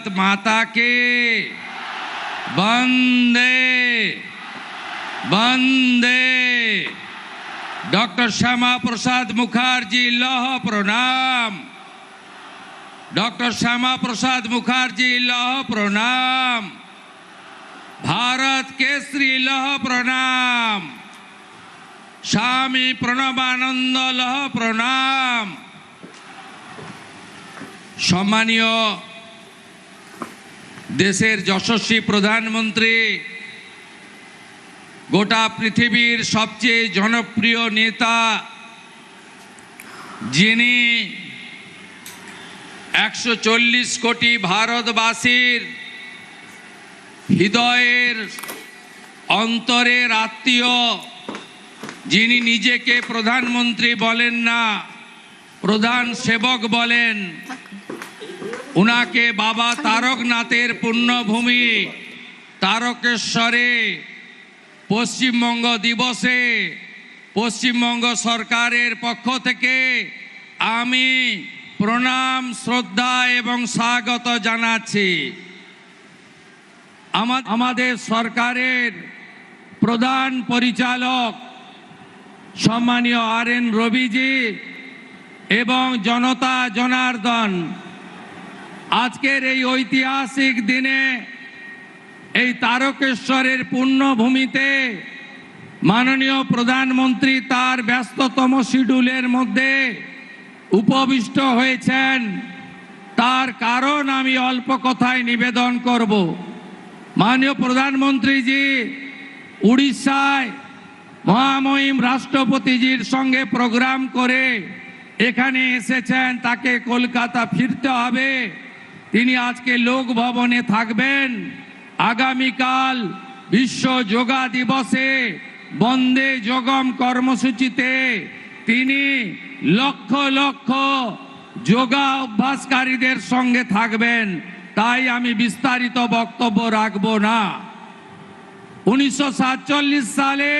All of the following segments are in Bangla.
भारत माता के वंदे वंदे। डॉक्टर श्यामा प्रसाद मुखर्जी लौह प्रणाम। डॉक्टर श्यामा प्रसाद मुखर्जी लौह प्रणाम। भारत केसरी लौह प्रणाम। स्वामी प्रणबानंद लौह प्रणाम। सम्मानीय देशेर यशस्वी प्रधानमंत्री, गोटा पृथिवीर सबचेये जनप्रिय नेता, जिनी 140 कोटी भारतवासीर हृदयेर अंतरेर आत्मीय, जिनी निजेके प्रधानमंत्री बोलेन ना, प्रधान सेवक बोलेन, उनाके बाबा तारकनाथेर पुण्यभूमि तारकेश्वरे पश्चिमबंग दिवसे पश्चिमबंग सरकारेर पक्ष थेके आमी प्रणाम श्रद्धा एवं स्वागत जानाচ্ছি। आमादेर सरकारेर प्रधान परिचालक सम्मानीय RN रविजी एवं जनता जनार्दन, आजकेर এই ঐতিহাসিক দিনে এই তারকেশ্বরের পুণ্যভূমিতে মাননীয় প্রধানমন্ত্রী তার ব্যস্ততম শিডিউলের মধ্যে উপবিষ্ট হয়েছেন। তার কারণ আমি অল্প কথায় নিবেদন করব। মাননীয় প্রধানমন্ত্রীজি উড়িষ্যায় মহামহিম রাষ্ট্রপতিজির সঙ্গে প্রোগ্রাম করে এখানে এসেছেন, তাকে কলকাতা ফিরতে হবে। তিনি আজকে লোক ভবনে থাকবেন। আগামীকাল বিশ্ব যোগা দিবসে বন্দে যোগম কর্মসূচিতে তিনি লক্ষ লক্ষ যোগা অভ্যাসকারীদের সঙ্গে থাকবেন। তাই আমি বিস্তারিত বক্তব্য রাখব না। 1947 সালে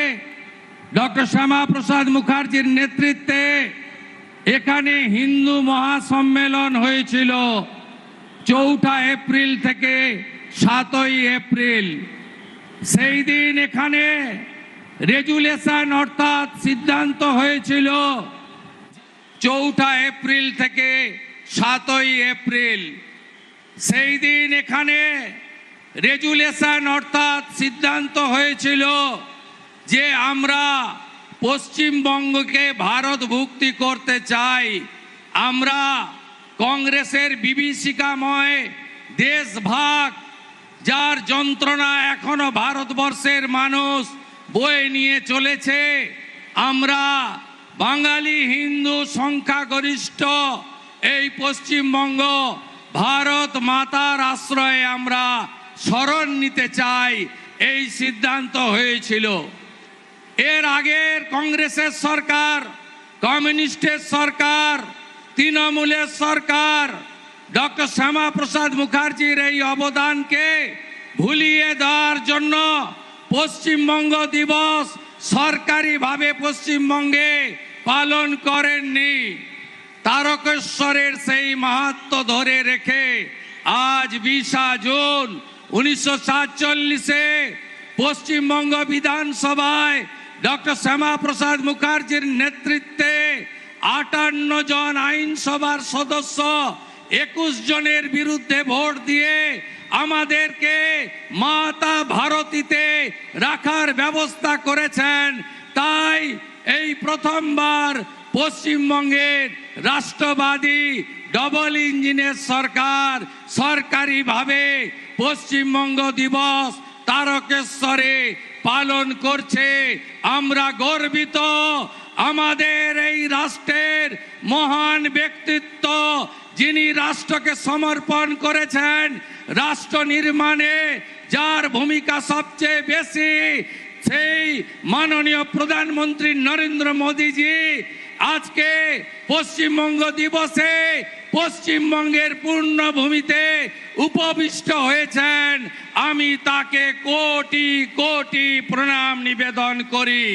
ডক্টর শ্যামা প্রসাদ মুখার্জির নেতৃত্বে এখানে হিন্দু মহাসম্মেলন হয়েছিল 4 এপ্রিল থেকে 7 এপ্রিল। সেই দিন এখানে রেজুলেশন অর্থাৎ সিদ্ধান্ত হয়েছিল 4 এপ্রিল থেকে 7 এপ্রিল। সেই দিন এখানে রেজুলেশন অর্থাৎ সিদ্ধান্ত হয়েছিল যে আমরা পশ্চিমবঙ্গকে ভারতভুক্তি করতে চাই। আমরা কংগ্রেসের বিভীষিকাময় দেশভাগ, যার যন্ত্রণা এখনো ভারতবর্ষের মানুষ বয়ে নিয়ে চলেছে, আমরা বাঙালি হিন্দু সংখ্যাগরিষ্ঠ এই পশ্চিমবঙ্গ ভারত মাতার আশ্রয়ে আমরা শরণ নিতে চাই, এই সিদ্ধান্ত হয়েছিল। এর আগের কংগ্রেসের সরকার, কমিউনিস্টের সরকার, তৃণমূলের সরকার ডক্টর শ্যামা প্রসাদ মুখার্জির এই অবদানকে ভুলিয়ে দেওয়ার জন্য পশ্চিমবঙ্গ দিবস সরকারিভাবে পশ্চিমবঙ্গে পালন করেননি। তারকেশ্বরের সেই মাহাত্ম্য ধরে রেখে আজ 20 জুন 1947-এ পশ্চিমবঙ্গ বিধানসভায় ডক্টর শ্যামা প্রসাদ মুখার্জির নেতৃত্বে 58 জন আইনসভার সদস্য 21 জনের বিরুদ্ধে ভোট দিয়ে আমাদেরকে মাতা ভারতীতে রাখার ব্যবস্থা করেছেন। তাই এই প্রথমবার পশ্চিমবঙ্গের রাষ্ট্রবাদী ডবল ইঞ্জিনের সরকার সরকারিভাবে পশ্চিমবঙ্গ দিবস তারকেশ্বরে পালন করছে। আমরা গর্বিত। আমাদের এই রাষ্ট্রের মহান ব্যক্তিত্ব, যিনি রাষ্ট্রকে সমর্পণ করেছেন, রাষ্ট্র নির্মাণে যার ভূমিকা সবচেয়ে বেশি, সেই মাননীয় প্রধানমন্ত্রী নরেন্দ্র মোদীজি আজকে পশ্চিমবঙ্গ দিবসে পশ্চিমবঙ্গের পূর্ণভূমিতে উপবিষ্ট হয়েছেন। আমি তাকে কোটি কোটি প্রণাম নিবেদন করি।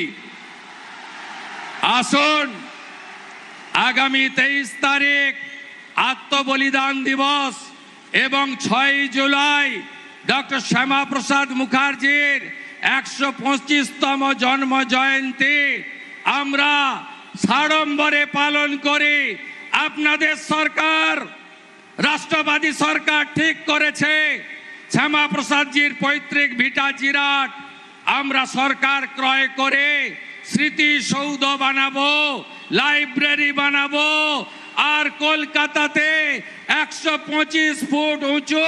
আসুন আগামী 23 তারিখ আত্মবলিদান দিবস, এবং 6 জুলাই ডক্টর শ্যামাপ্রসাদ মুখার্জির 125তম জন্ম জয়ন্তী আমরা সাড়ম্বরে পালন করি। আপনাদের সরকার, রাষ্ট্রবাদী সরকার ঠিক করেছে শ্যামাপ্রসাদজির পৈতৃক ভিটা জিরাট আমরা সরকার ক্রয় করে স্মৃতিসৌধ বানাবো, লাইব্রেরি বানাবো, আর কলকাতাতে 125 ফুট উঁচু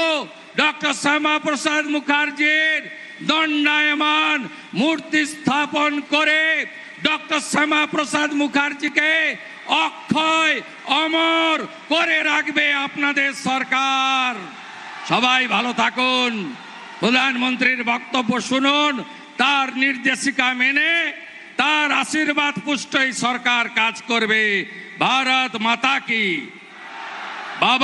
ডক্টর শ্যামাপ্রসাদ মুখার্জির দণ্ডায়মান মূর্তি স্থাপন করে ডক্টর শ্যামাপ্রসাদ মুখার্জিকে অক্ষয় অমর করে রাখবে আপনাদের সরকার। সবাই ভালো থাকুন, প্রধানমন্ত্রীর বক্তব্য শুনুন, তার নির্দেশিকা মেনে তার আশীর্বাদ পুষ্টই সরকার কাজ করবে। ভারত মাতা কি।